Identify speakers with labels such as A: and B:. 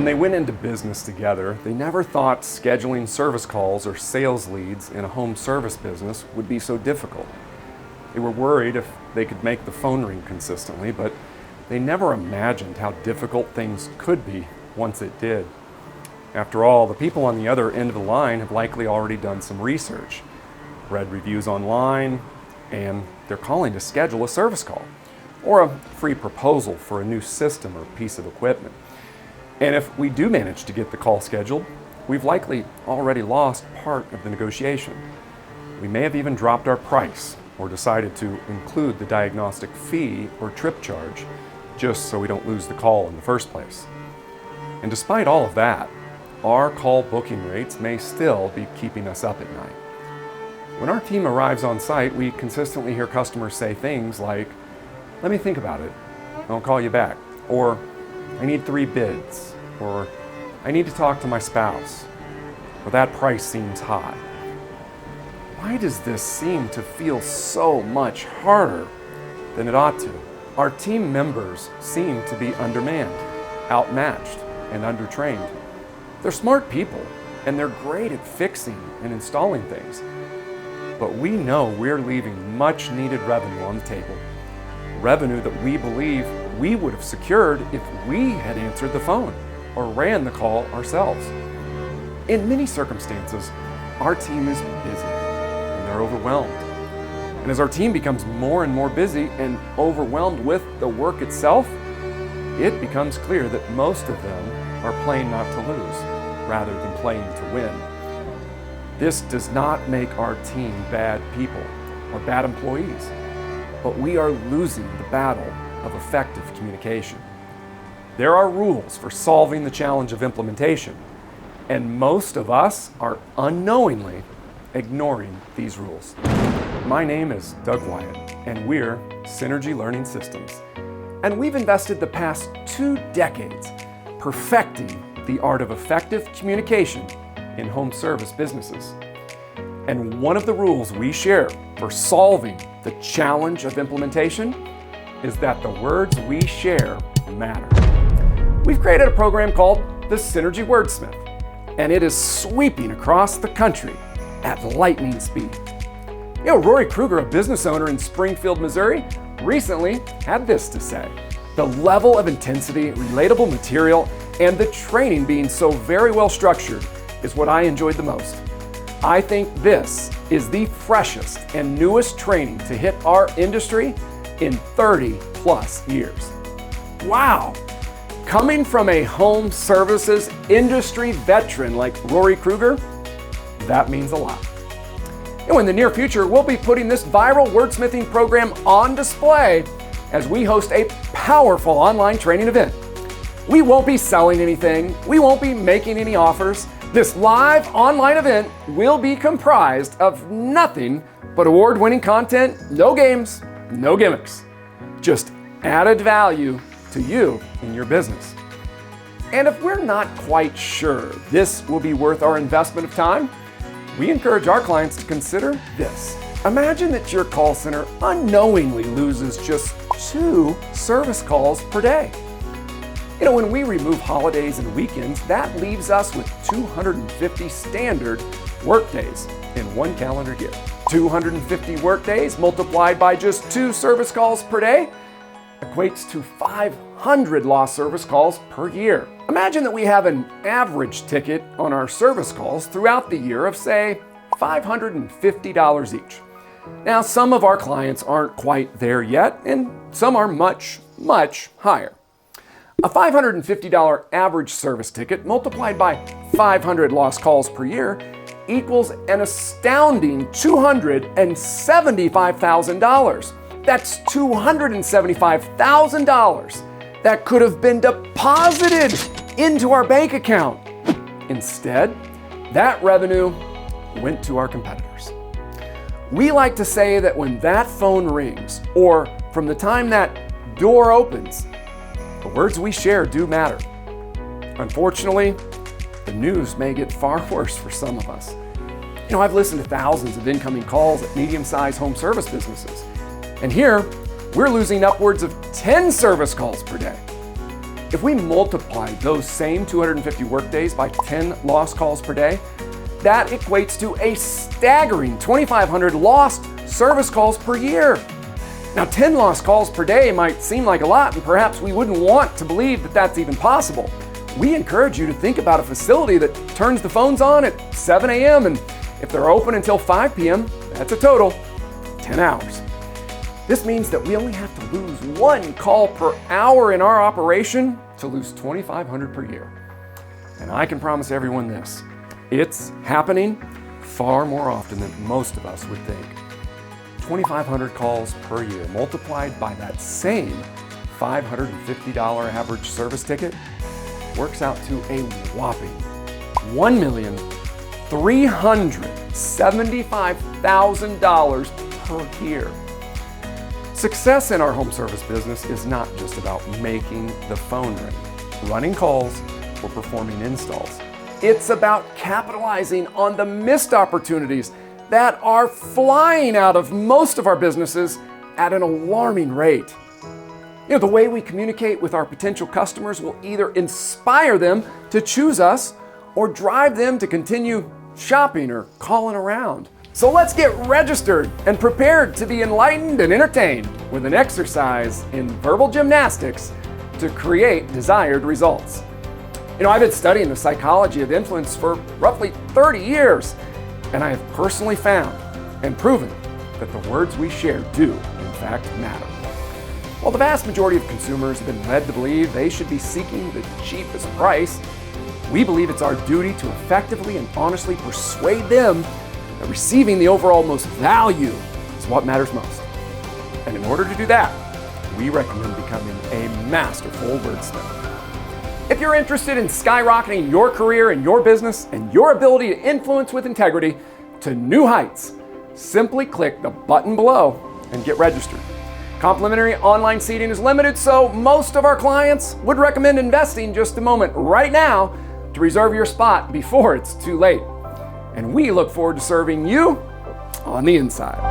A: When they went into business together, they never thought scheduling service calls or sales leads in a home service business would be so difficult. They were worried if they could make the phone ring consistently, but they never imagined how difficult things could be once it did. After all, the people on the other end of the line have likely already done some research, read reviews online, and they're calling to schedule a service call or a free proposal for a new system or piece of equipment. And if we do manage to get the call scheduled, we've likely already lost part of the negotiation. We may have even dropped our price or decided to include the diagnostic fee or trip charge just so we don't lose the call in the first place. And despite all of that, our call booking rates may still be keeping us up at night. When our team arrives on site, we consistently hear customers say things like, "Let me think about it, I'll call you back," or "I need 3 bids," or "I need to talk to my spouse," or "that price seems high." Why does this seem to feel so much harder than it ought to? Our team members seem to be undermanned, outmatched, and undertrained. They're smart people, and they're great at fixing and installing things. But we know we're leaving much needed revenue on the table. Revenue that we believe we would have secured if we had answered the phone or ran the call ourselves. In many circumstances, our team is busy and they're overwhelmed. And as our team becomes more and more busy and overwhelmed with the work itself, it becomes clear that most of them are playing not to lose rather than playing to win. This does not make our team bad people or bad employees, but we are losing the battle of effective communication. There are rules for solving the challenge of implementation, and most of us are unknowingly ignoring these rules. My name is Doug Wyatt, and we're Synergy Learning Systems. And we've invested the past 2 decades perfecting the art of effective communication in home service businesses. And one of the rules we share for solving the challenge of implementation is that the words we share matter. We've created a program called the Synergy Wordsmith, and it is sweeping across the country at lightning speed. You know, Rory Kruger, a business owner in Springfield, Missouri, recently had this to say: "The level of intensity, relatable material, and the training being so very well structured is what I enjoyed the most. I think this is the freshest and newest training to hit our industry in 30 plus years." Wow! Coming from a home services industry veteran like Rory Kruger, that means a lot. And in the near future, we'll be putting this viral wordsmithing program on display as we host a powerful online training event. We won't be selling anything. We won't be making any offers. This live online event will be comprised of nothing but award-winning content, no games, no gimmicks, just added value to you in your business. And if we're not quite sure this will be worth our investment of time, we encourage our clients to consider this. Imagine that your call center unknowingly loses just 2 service calls per day. You know, when we remove holidays and weekends, that leaves us with 250 standard workdays in 1 calendar year. 250 workdays multiplied by just 2 service calls per day equates to 500 lost service calls per year. Imagine that we have an average ticket on our service calls throughout the year of, say, $550 each. Now, some of our clients aren't quite there yet, and some are much, much higher. A $550 average service ticket multiplied by 500 lost calls per year equals an astounding $275,000. That's $275,000 that could have been deposited into our bank account. Instead, that revenue went to our competitors. We like to say that when that phone rings, or from the time that door opens, the words we share do matter. Unfortunately, the news may get far worse for some of us. You know, I've listened to thousands of incoming calls at medium-sized home service businesses. And here, we're losing upwards of 10 service calls per day. If we multiply those same 250 workdays by 10 lost calls per day, that equates to a staggering 2,500 lost service calls per year. Now, 10 lost calls per day might seem like a lot, and perhaps we wouldn't want to believe that that's even possible. We encourage you to think about a facility that turns the phones on at 7 a.m., and if they're open until 5 p.m., that's a total 10 hours. This means that we only have to lose 1 call per hour in our operation to lose 2,500 per year. And I can promise everyone this: it's happening far more often than most of us would think. 2,500 calls per year multiplied by that same $550 average service ticket works out to a whopping $1,375,000 per year. Success in our home service business is not just about making the phone ring, running calls, or performing installs. It's about capitalizing on the missed opportunities that are flying out of most of our businesses at an alarming rate. You know, the way we communicate with our potential customers will either inspire them to choose us or drive them to continue shopping or calling around. So let's get registered and prepared to be enlightened and entertained with an exercise in verbal gymnastics to create desired results. You know, I've been studying the psychology of influence for roughly 30 years, and I have personally found and proven that the words we share do, in fact, matter. While the vast majority of consumers have been led to believe they should be seeking the cheapest price, we believe it's our duty to effectively and honestly persuade them that receiving the overall most value is what matters most. And in order to do that, we recommend becoming a masterful wordsmith. If you're interested in skyrocketing your career and your business and your ability to influence with integrity to new heights, simply click the button below and get registered. Complimentary online seating is limited, so most of our clients would recommend investing just a moment right now to reserve your spot before it's too late. And we look forward to serving you on the inside.